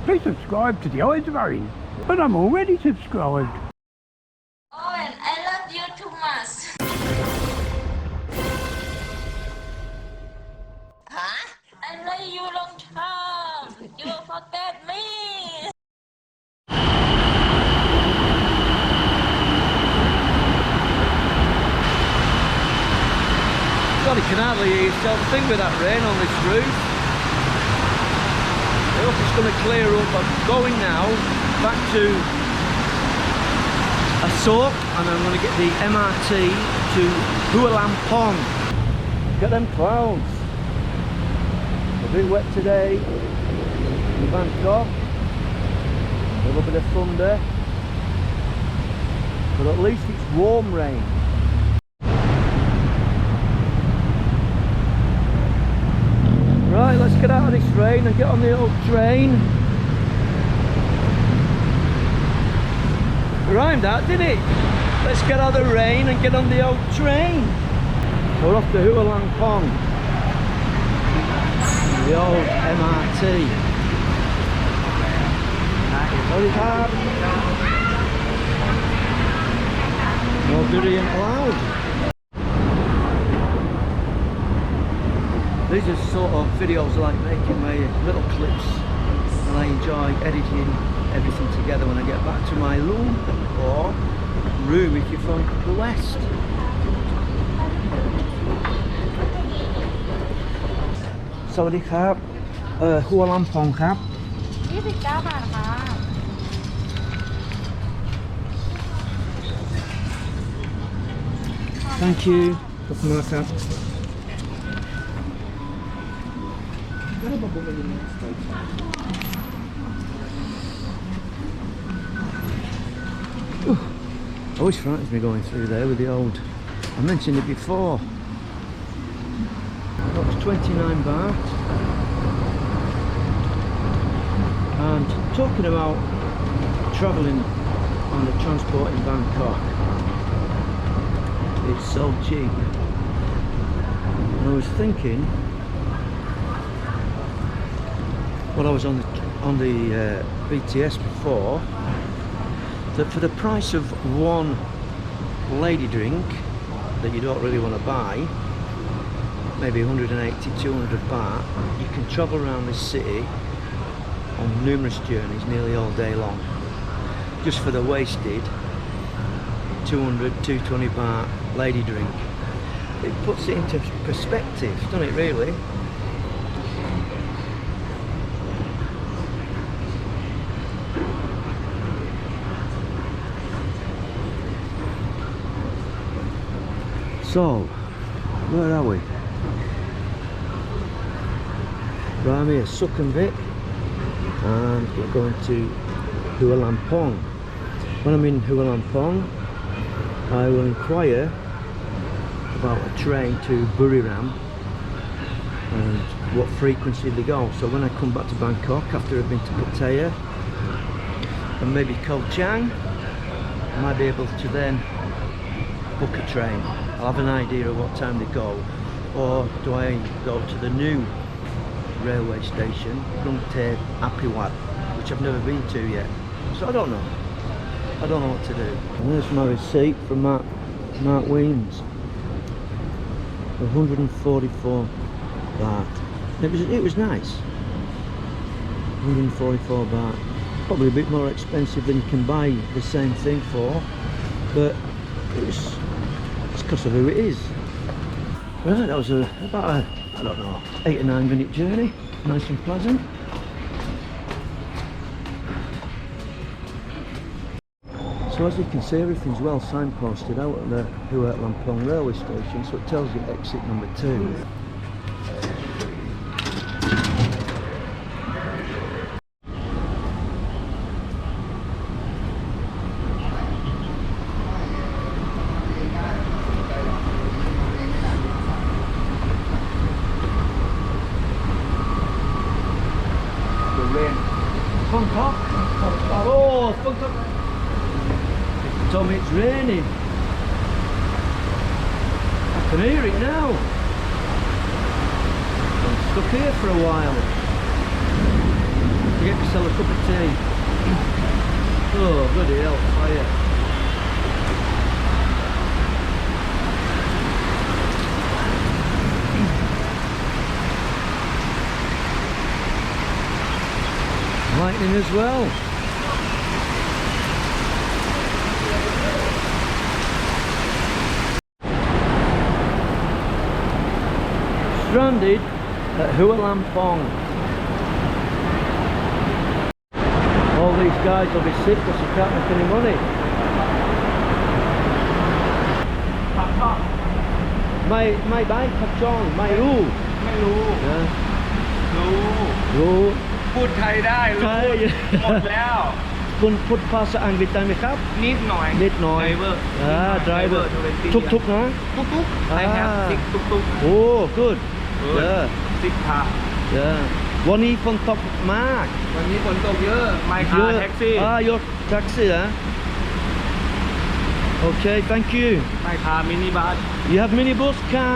Please subscribe to the Owen Vine. But I'm already subscribed. Owen, I love you too much. Huh? I love you long time. You forget me. God, you can hardly hear yourself think with that rain on this roof. I hope it's going to clear up. I'm going now back to a soak and I'm going to get the MRT to lamphong. Look at them clouds. A bit wet today in Bangkok. A little bit of thunder. But at least it's warm rain. Right, let's get out of this rain and get on the old train. Rhymed that, didn't it? Let's get out of the rain and get on the old train. We're off to lamphong, the old MRT. Very hard. No Buriram allowed. These are sort of videos I like making, my little clips, and I enjoy editing everything together when I get back to my room, or room if you're from the west. Sawadee krab, lamphong krab. 29 บาทค่ะ Thank you. ขอบคุณมากครับ Always frightens me going through there with the old. I mentioned it before. That was 29 baht. And talking about travelling on the transport in Bangkok, it's so cheap. And I was thinking, well, I was on the BTS before, that for the price of one lady drink that you don't really want to buy, maybe 180, 200 baht, you can travel around this city on numerous journeys nearly all day long, just for the wasted 200, 220 baht lady drink. It puts it into perspective, doesn't it really? So, where are we? Right, I'm here, Sukhumvit, and we're going to lamphong. When I'm in lamphong, I will inquire about a train to Buriram and what frequency they go. So when I come back to Bangkok after I've been to Pattaya and maybe Koh Chang, I might be able to then book a train. I'll have an idea of what time they go, or do I go to the new railway station, Grungte Apiwat, which I've never been to yet. So I don't know. I don't know what to do. And there's my receipt from Mark Weems. 144 baht. It was nice. 144 baht. Probably a bit more expensive than you can buy the same thing for, but it's because of who it is. Right, that was about a, I don't know, 8 or 9 minute journey. Nice and pleasant. So as you can see, everything's well signposted out at the lamphong railway station, so it tells you exit number 2. Bangkok. Oh, Bangkok. They told me it's raining. I can hear it now. I'm stuck here for a while. to get yourself a cup of tea. Oh, bloody hell, fire. Lightning as well. Stranded at lamphong. All these guys will be sick because they can't make any money. Mai bai khắp tròn, mai ru. ไม่รู้ รู้ รู้ พูดไทยได้รู้ ใช่ หมดแล้ว คุณพูดภาษาอังกฤษได้ไหมครับ นิดหน่อย นิดหน่อย driver driver ทุกๆนะ ทุกๆ I have อ่า six ทุก โอ้ good ๆ yeah six car yeah วันนี้ฝนตกมาก วันนี้ฝนตกเยอะ my เย car อะ taxi your taxi okay thank you my car mini bus you have minibus car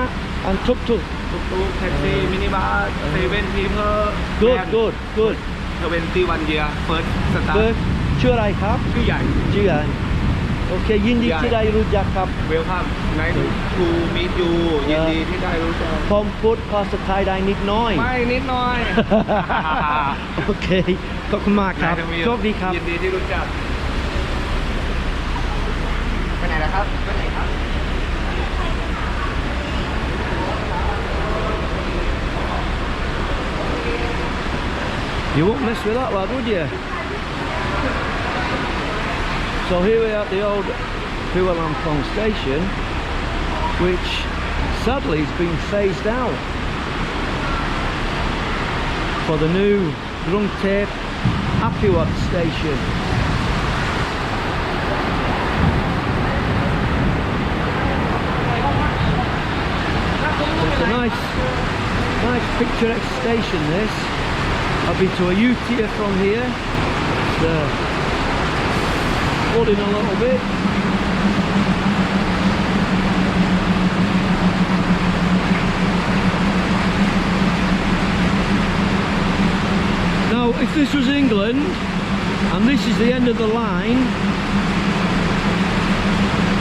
and tuk-tuk ตุ๊กๆ taxi mini bus 7 people good good good 21 year first start ชื่ออะไรครับ ชื่อใหญ่ ชื่ออะไรโอเคยินดี ใหญ่ ที่ได้รู้จักครับ welcome nice to meet you ยินดีที่ได้รู้จัก ผมพูดภาษาไทยได้นิดหน้อย ไม่นิดหน่อย โอเคขอบคุณมากครับโชคดีครับ ยินดีที่รู้จักไปไหนล่ะครับไปไหนครับ You won't mess with that lad, would you? So here we are at the old lamphong station, which sadly has been phased out for the new Grungtep Apiwat station. It's a nice picturesque station this. I've been to a U-tier from here. It's flooding a little bit. Now, if this was England, and this is the end of the line,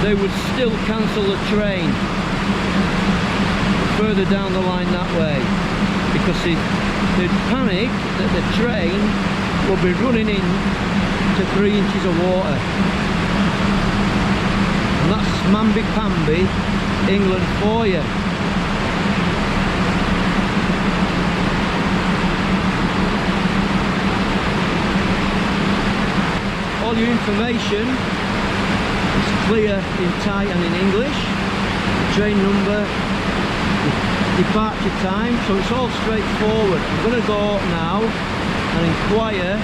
they would still cancel the train further down the line that way, because they'd panic that the train will be running into 3 inches of water. And that's mamby-pamby England for you. All your information is clear in Thai and in English. The train number, departure time, so it's all straightforward. I'm going to go now and inquire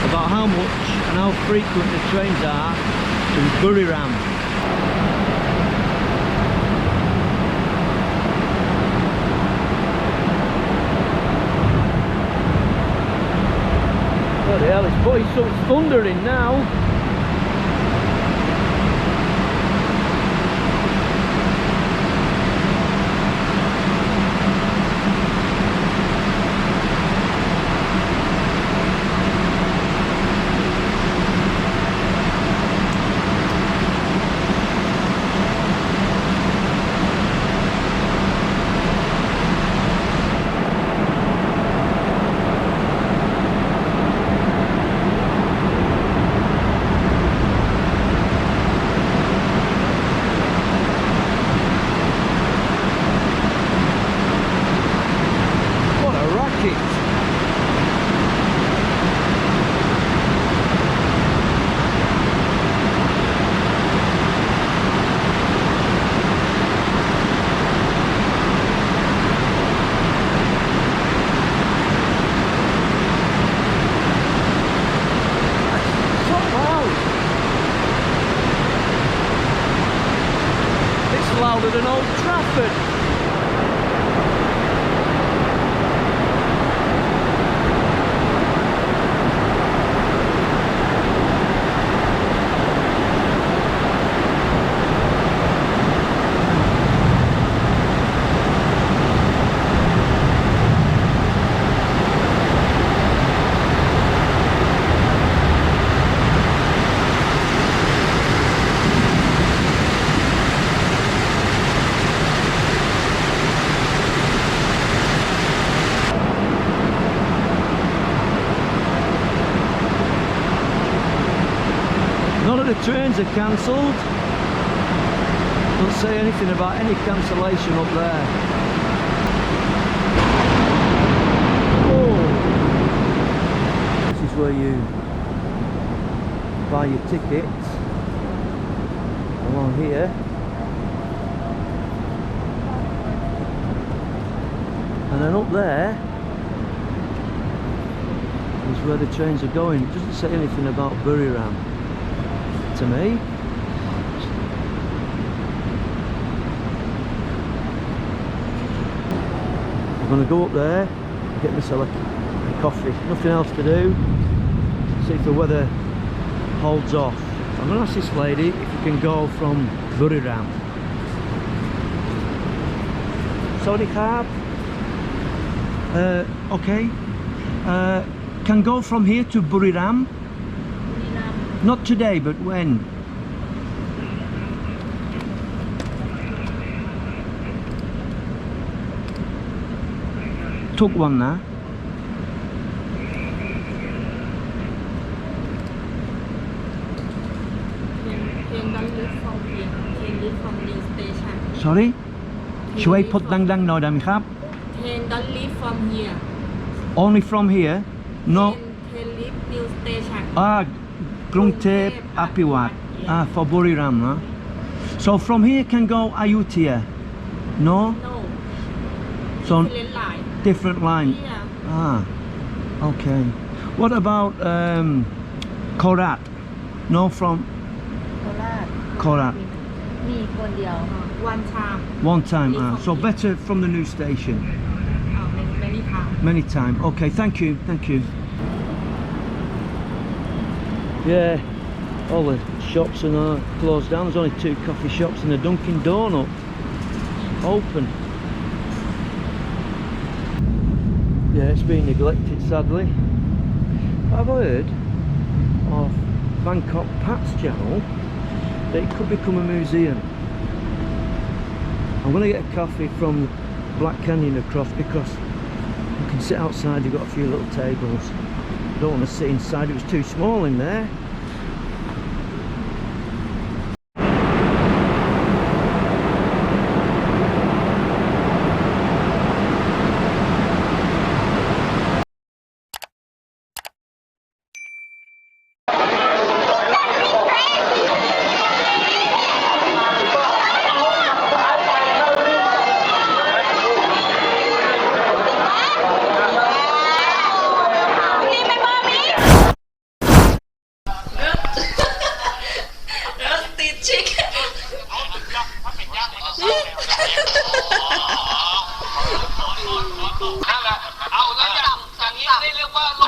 about how much and how frequent the trains are to Buriram. Bloody hell, it's putting some thunder in now. None of the trains are cancelled. Don't say anything about any cancellation up there. Oh. This is where you buy your tickets along here. And then up there is where the trains are going. It doesn't say anything about Buriram to me. I'm going to go up there and get myself a coffee. Nothing else to do. See if the weather holds off. I'm going to ask this lady if you can go from Buriram. Sorry, cab. Okay. Can go from here to Buriram? Not today, but when? Took one now. Sorry? ช่วยพูดดังๆหน่อยได้ไหมครับ Train don't leave from here. Only from here? No. Train leave new station.กรุงเทพอภิวัต for Buriram, no? So from here can go Ayutthaya? No? No. So Different line. different line. Yeah. Okay. What about Korat? No, from โคราช Korat. มีคนเดียว one time One time. So better from the new station. many time Many time. Okay, thank you. Thank you. Yeah, all the shops are now closed down. There's only 2 coffee shops and a Dunkin' Donut open. Yeah, it's been neglected sadly. I've heard of Bangkok Pat's channel that it could become a museum. I'm going to get a coffee from Black Canyon across because you can sit outside. You've got a few little tables. I don't want to sit inside, it was too small in there.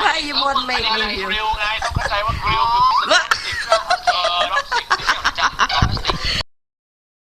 Why you won't make me กริลไงต้องเข้าใจว่ากริลคือ